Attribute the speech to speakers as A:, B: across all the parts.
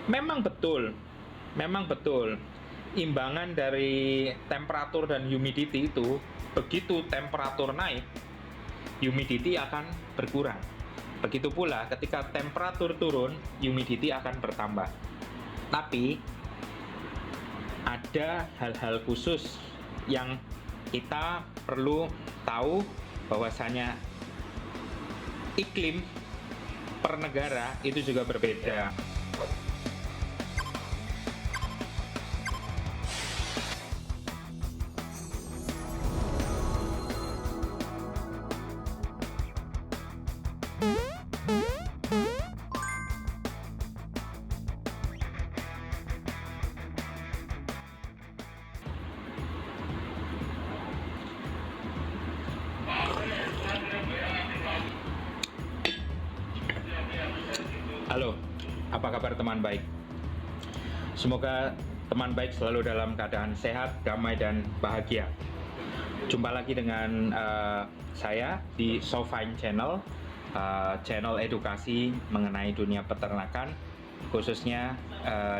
A: Memang betul, memang betul. Imbangan dari temperatur dan humidity itu, begitu temperatur naik, humidity akan berkurang. Begitu pula ketika temperatur turun, humidity akan bertambah. Tapi ada hal-hal khusus yang kita perlu tahu bahwasanya iklim per negara itu juga berbeda. Halo, apa kabar teman baik? Semoga teman baik selalu dalam keadaan sehat, damai, dan bahagia. Jumpa lagi dengan saya di Sofine Channel, channel edukasi mengenai dunia peternakan, khususnya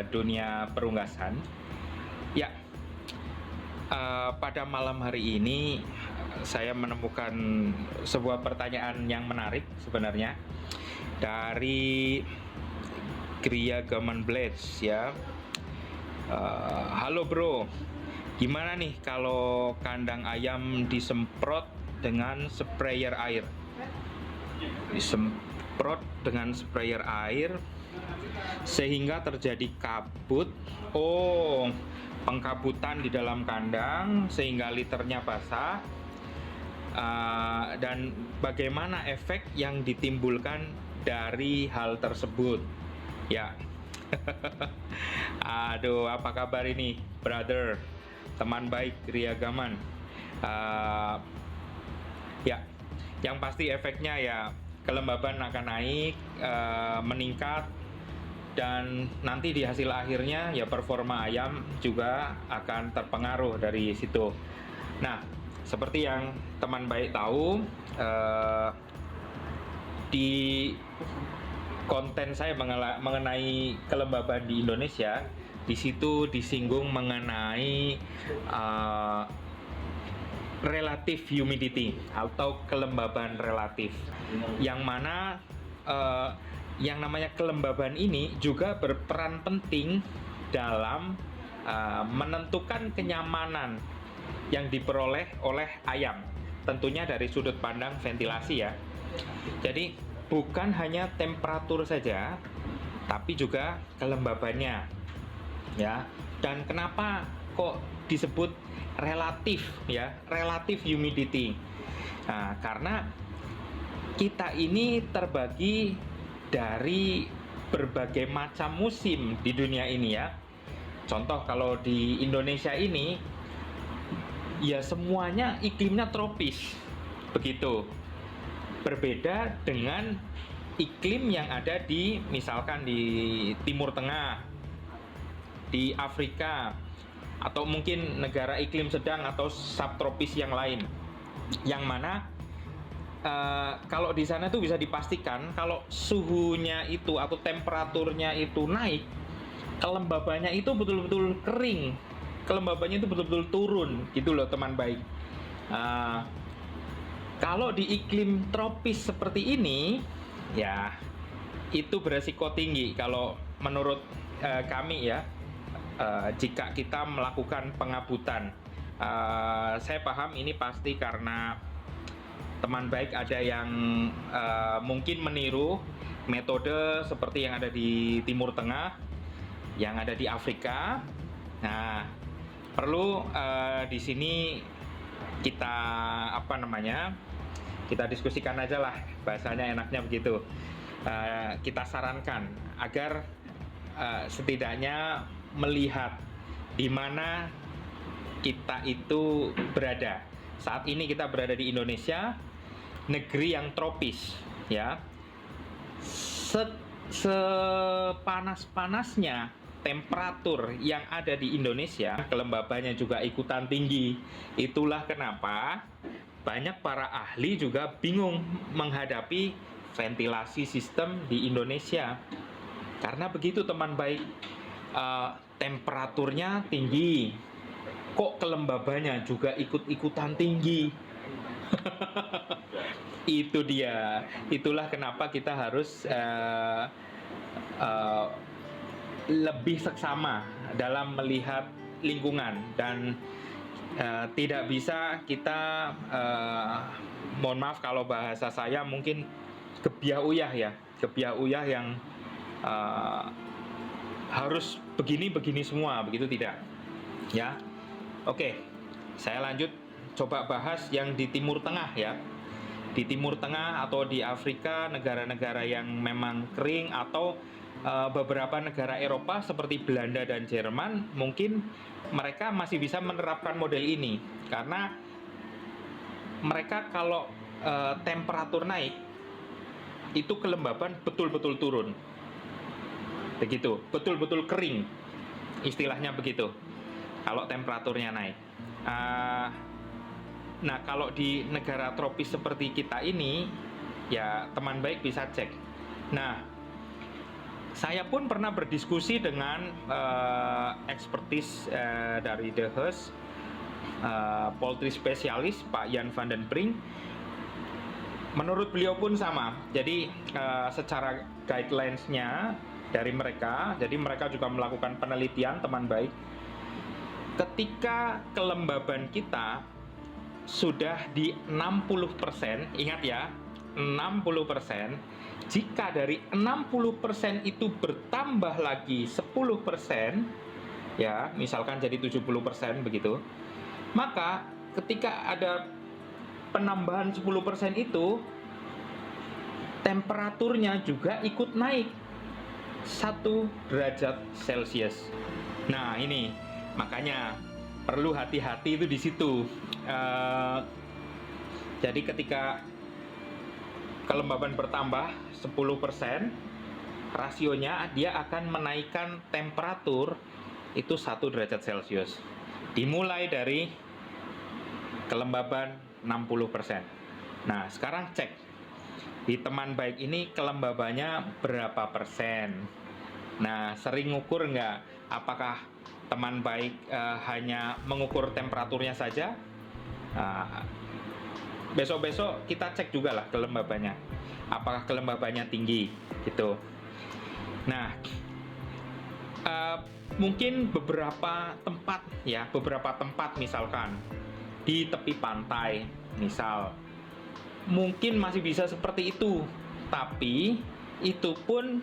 A: dunia perunggasan. Ya, pada malam hari ini saya menemukan sebuah pertanyaan yang menarik sebenarnya dari Gria Gaman Blades ya. Halo bro, gimana nih kalau kandang ayam disemprot dengan sprayer air? Disemprot dengan sprayer air sehingga terjadi kabut. Oh, pengkabutan di dalam kandang sehingga liternya basah. Dan bagaimana efek yang ditimbulkan dari hal tersebut? Ya, aduh, apa kabar ini, brother, teman baik Ria Gaman? Ya, yang pasti efeknya ya kelembaban akan naik, meningkat, dan nanti di hasil akhirnya ya performa ayam juga akan terpengaruh dari situ. Nah, seperti yang teman baik tahu, di konten saya mengenai kelembaban di Indonesia, di situ disinggung mengenai relative humidity atau kelembaban relatif, yang mana yang namanya kelembaban ini juga berperan penting dalam menentukan kenyamanan yang diperoleh oleh ayam, tentunya dari sudut pandang ventilasi ya. Jadi bukan hanya temperatur saja, tapi juga kelembabannya ya. Dan kenapa kok disebut relatif ya, relative humidity? Nah, karena kita ini terbagi dari berbagai macam musim di dunia ini ya. Contoh kalau di Indonesia ini ya semuanya iklimnya tropis, begitu. Berbeda dengan iklim yang ada di misalkan di Timur Tengah, di Afrika, atau mungkin negara iklim sedang atau subtropis yang lain, yang mana kalau di sana tuh bisa dipastikan kalau suhunya itu atau temperaturnya itu naik, kelembabannya itu betul-betul kering, kelembabannya itu betul-betul turun gitu loh teman baik. Kalau di iklim tropis seperti ini ya itu beresiko tinggi kalau menurut kami ya, jika kita melakukan pengabutan. Saya paham ini pasti karena teman baik ada yang mungkin meniru metode seperti yang ada di Timur Tengah, yang ada di Afrika. Nah, perlu di sini kita kita diskusikan aja lah, bahasanya enaknya begitu. Kita sarankan agar setidaknya melihat di mana kita itu berada. Saat ini kita berada di Indonesia, negeri yang tropis ya. Sepanas-panasnya temperatur yang ada di Indonesia, kelembabannya juga ikutan tinggi. Itulah kenapa banyak para ahli juga bingung menghadapi ventilasi sistem di Indonesia. Karena begitu teman baik, temperaturnya tinggi, kok kelembabannya juga ikut-ikutan tinggi. Itu dia. Itulah kenapa kita harus lebih seksama dalam melihat lingkungan, dan tidak bisa kita mohon maaf kalau bahasa saya mungkin gebiah uyah ya, gebiah uyah yang harus begini semua, begitu tidak ya. Oke, saya lanjut coba bahas yang di Timur Tengah ya. Di Timur Tengah atau di Afrika, negara-negara yang memang kering, atau beberapa negara Eropa seperti Belanda dan Jerman, mungkin mereka masih bisa menerapkan model ini karena mereka kalau temperatur naik itu kelembaban betul-betul turun. Begitu, betul-betul kering. Istilahnya begitu. Kalau temperaturnya naik. Nah, kalau di negara tropis seperti kita ini, ya teman baik bisa cek. Nah, saya pun pernah berdiskusi dengan expertise dari De Heus, poultry spesialis Pak Jan van den Brink. Menurut beliau pun sama. Jadi secara guidelines-nya dari mereka, jadi mereka juga melakukan penelitian teman baik. Ketika kelembaban kita sudah di 60%, ingat ya, 60%, jika dari 60% itu bertambah lagi 10%, ya, misalkan jadi 70% begitu, maka ketika ada penambahan 10% itu, temperaturnya juga ikut naik 1 derajat Celcius. Nah, ini makanya perlu hati-hati itu di situ. Jadi ketika kelembaban bertambah 10%, rasionya dia akan menaikkan temperatur itu 1 derajat Celcius. Dimulai dari kelembaban 60%. Nah, sekarang cek di teman baik ini kelembabannya berapa persen. Nah, sering ngukur nggak? Apakah teman baik hanya mengukur temperaturnya saja? Besok-besok kita cek juga lah kelembabannya. Apakah kelembabannya tinggi gitu. Nah, mungkin beberapa tempat misalkan di tepi pantai misal, mungkin masih bisa seperti itu, tapi itu pun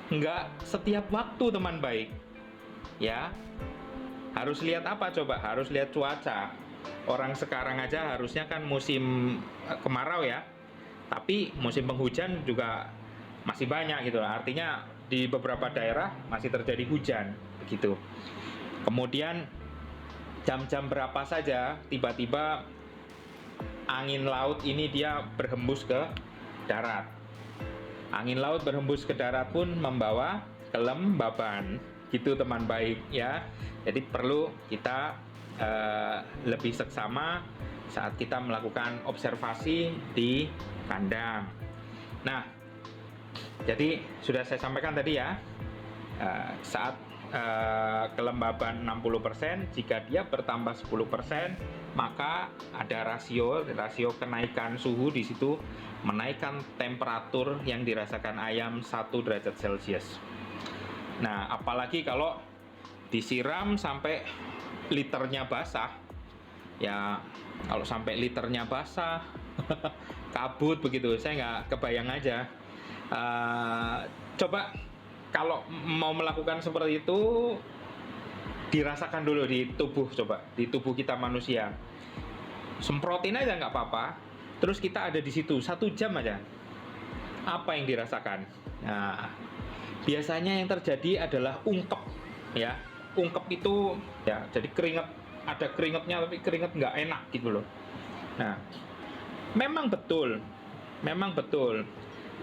A: nggak setiap waktu teman baik ya. Harus lihat apa coba? Harus lihat cuaca. Orang sekarang aja harusnya kan musim kemarau ya, tapi musim penghujan juga masih banyak gitu. Artinya di beberapa daerah masih terjadi hujan begitu. Kemudian jam-jam berapa saja tiba-tiba angin laut ini dia berhembus ke darat. Angin laut berhembus ke darat pun membawa kelembaban gitu teman baik ya. Jadi perlu kita lebih seksama saat kita melakukan observasi di kandang. Nah, jadi sudah saya sampaikan tadi ya, saat kelembaban 60%, jika dia bertambah 10%, maka ada rasio kenaikan suhu di situ, menaikkan temperatur yang dirasakan ayam 1 derajat Celcius. Nah, apalagi kalau disiram sampai liternya basah, ya kalau sampai liternya basah, kabut begitu, saya nggak kebayang aja. Coba kalau mau melakukan seperti itu, dirasakan dulu di tubuh, coba di tubuh kita manusia. Semprotin aja nggak apa-apa, terus kita ada di situ 1 jam aja. Apa yang dirasakan? Nah, biasanya yang terjadi adalah ungkep ya. Ungkep itu ya, jadi keringat, ada keringatnya tapi keringat nggak enak gitu loh. Nah, memang betul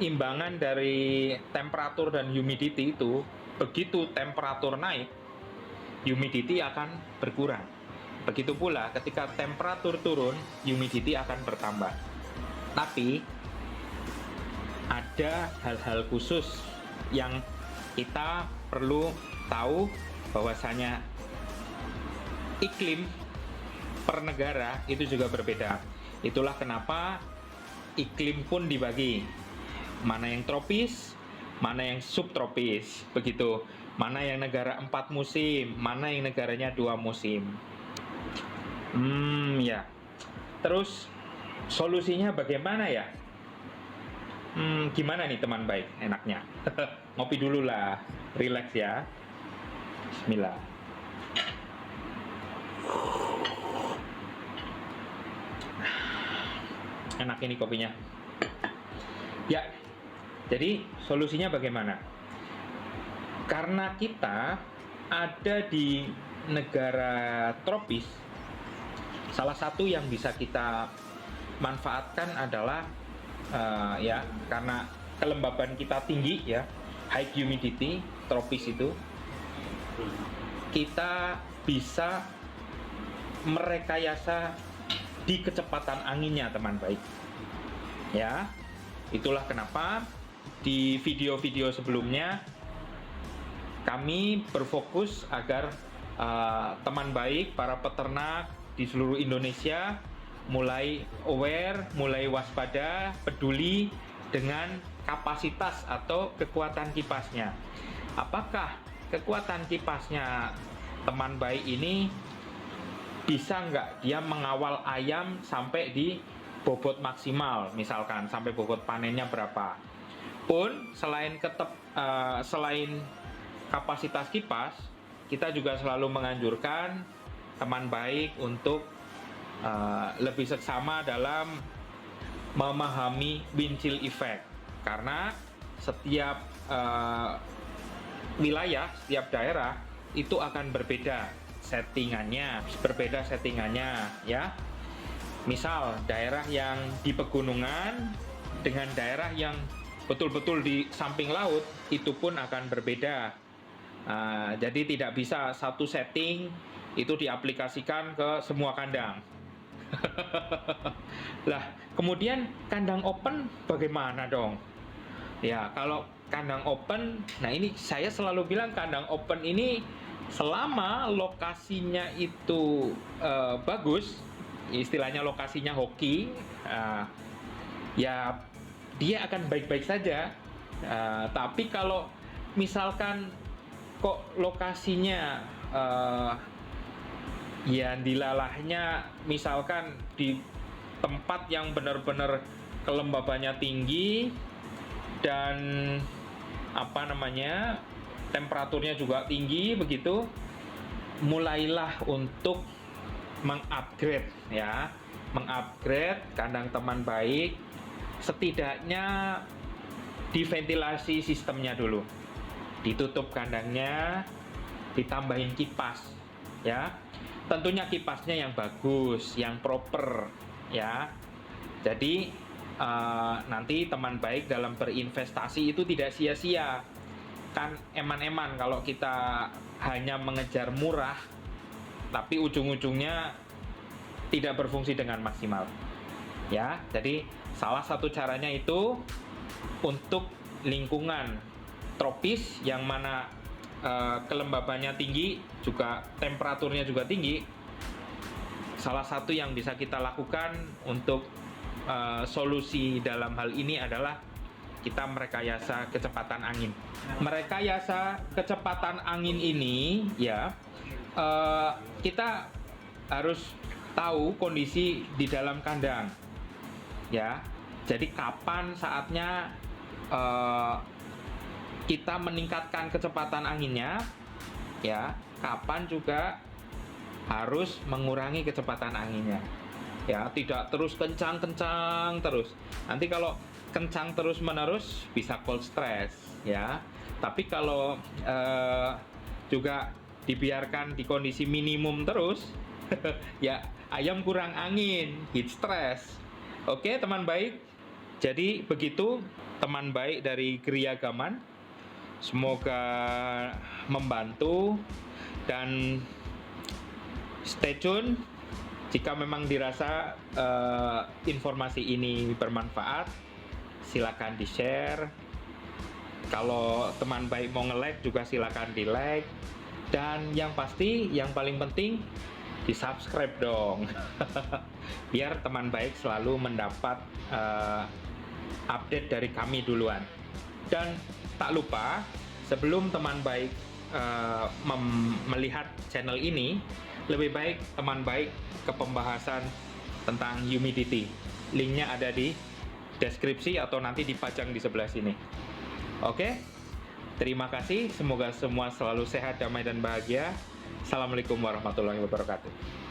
A: imbangan dari temperatur dan humidity itu, begitu temperatur naik, humidity akan berkurang. Begitu pula ketika temperatur turun, humidity akan bertambah. Tapi ada hal-hal khusus yang kita perlu tahu bahwasanya iklim per negara itu juga berbeda. Itulah kenapa iklim pun dibagi. Mana yang tropis, mana yang subtropis, begitu. Mana yang negara 4 musim, mana yang negaranya 2 musim. Ya. Terus solusinya bagaimana ya? Gimana nih teman baik enaknya? Ngopi dulu lah, relax ya. Bismillah. Enak ini kopinya. Ya, jadi solusinya bagaimana? Karena kita ada di negara tropis, salah satu yang bisa kita manfaatkan adalah ya, karena kelembaban kita tinggi ya, high humidity, tropis itu, kita bisa merekayasa di kecepatan anginnya teman baik. Ya, itulah kenapa di video-video sebelumnya kami berfokus agar teman baik, para peternak di seluruh Indonesia mulai aware, mulai waspada, peduli dengan kapasitas atau kekuatan kipasnya. Apakah kekuatan kipasnya teman baik ini bisa nggak dia mengawal ayam sampai di bobot maksimal, misalkan sampai bobot panennya berapa? Pun selain kapasitas kipas, kita juga selalu menganjurkan teman baik untuk lebih seksama dalam memahami wind chill effect, karena setiap wilayah, setiap daerah itu akan berbeda settingannya ya. Misal daerah yang di pegunungan dengan daerah yang betul-betul di samping laut itu pun akan berbeda. Jadi tidak bisa satu setting itu diaplikasikan ke semua kandang. Lah, kemudian kandang open bagaimana dong? Ya, kalau kandang open, nah ini saya selalu bilang kandang open ini selama lokasinya itu bagus, istilahnya lokasinya hoki, ya dia akan baik-baik saja. Tapi kalau misalkan kok lokasinya ya dilalahnya misalkan di tempat yang benar-benar kelembabannya tinggi dan temperaturnya juga tinggi begitu, mulailah untuk mengupgrade kandang teman baik, setidaknya diventilasi sistemnya dulu, ditutup kandangnya, ditambahin kipas ya, tentunya kipasnya yang bagus, yang proper ya. Jadi nanti teman baik dalam berinvestasi itu tidak sia-sia. Kan eman-eman kalau kita hanya mengejar murah tapi ujung-ujungnya tidak berfungsi dengan maksimal ya. Jadi salah satu caranya itu untuk lingkungan tropis yang mana kelembabannya tinggi, juga temperaturnya juga tinggi. Salah satu yang bisa kita lakukan untuk solusi dalam hal ini adalah kita merekayasa kecepatan angin. Merekayasa kecepatan angin ini ya, kita harus tahu kondisi di dalam kandang ya. Jadi kapan saatnya kita meningkatkan kecepatan anginnya ya, kapan juga harus mengurangi kecepatan anginnya ya. Tidak terus kencang terus, nanti kalau kencang terus menerus bisa cold stress ya. Tapi kalau juga dibiarkan di kondisi minimum terus ya, ayam kurang angin, heat stress. Oke teman baik, jadi begitu teman baik dari Kriagaman. Semoga membantu dan stay tune. Jika memang dirasa informasi ini bermanfaat, silakan di-share Kalau teman baik mau nge-like juga silakan di-like. Dan yang pasti, yang paling penting, di-subscribe dong. Biar teman baik selalu mendapat update dari kami duluan. Dan tak lupa, sebelum teman baik melihat channel ini, lebih baik teman baik ke pembahasan tentang humidity. Linknya ada di deskripsi atau nanti dipajang di sebelah sini. Oke, terima kasih. Semoga semua selalu sehat, damai, dan bahagia. Assalamualaikum warahmatullahi wabarakatuh.